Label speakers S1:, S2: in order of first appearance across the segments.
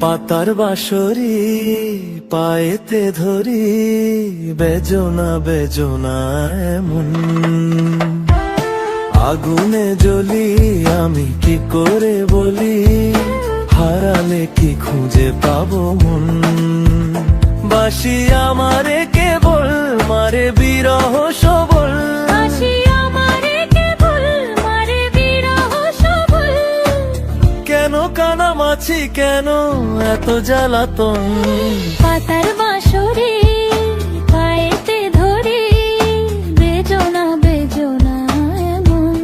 S1: পাতার বাঁশরি পায়েতে ধরি, বেজনা বেজনা এমন। আগুনে জ্বলি আমি কি করে বলি, হারালে কি খুঁজে পাবো মন। বাঁশি আমারে কেবল মারে বিরহ সবল, কেন কানামাছি কেন এত জ্বালাতন।
S2: পাতার বাঁশরি পায়েতে ধরি, বেজনা বেজনা এমন।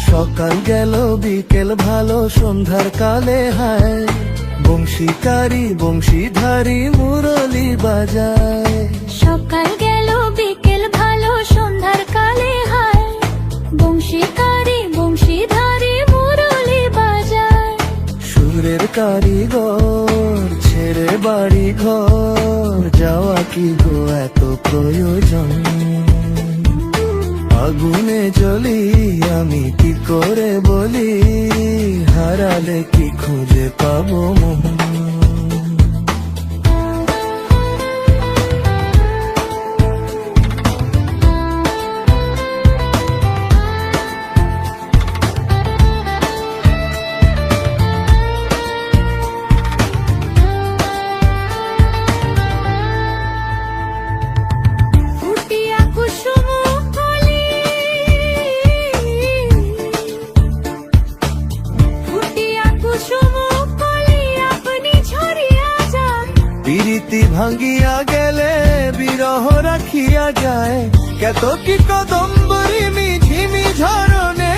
S1: সকাল গেল বিকেল ভালো সন্ধ্যার কালে হায়, বংশীকারী বংশীধারী মুরলি বাজায়।
S2: সকাল গেল বিকেল ভালো সন্ধ্যার কালে হায়, বংশীকারী বংশীধারী মুরলি বাজায়।
S1: সুরের কারিগর ছেড়ে বাড়ি ঘর, যাওয়া কি গো এত প্রয়োজন। আগুনে জ্বলি আমি কি করে বলি, হারালে কি খুঁজে পাবো মন। প্রীতি ভাঙ্গিয়া গেলে বিরহ রাখিয়া যায়, কত কি কদম্বরী মিঝিমি ঝরনে।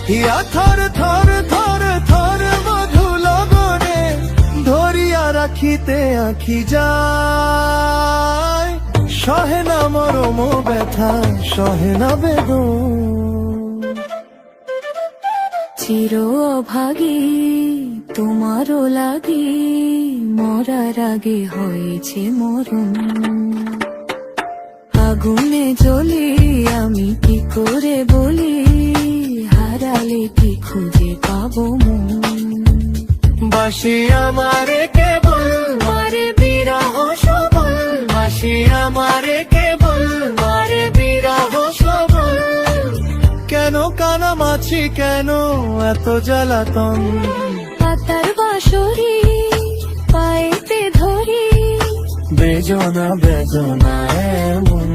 S1: হিয়া থর থর থর থর মধু লগনে, ধরিয়া রাখিতে আঁখি যায়। সহে না মরম ব্যথা সহে না বেদন।
S2: চির অভাগী তোমারও লাগি, মরার আগে হয়েছে মরণ। আগুনে জ্বলি আমি কি করে বলি, হারালে কি খুঁজে পাবো মন।
S1: বাঁশি আমারে কেবল মারে বিরহ সবল, বাঁশি আমারে কেবল মারে বিরহ সবল, কেন কানামাছি কেন এত জ্বালাতন।
S2: পাতার বাঁশরি পায়েতে ধরি,
S1: বেজনা বেজনা এমন।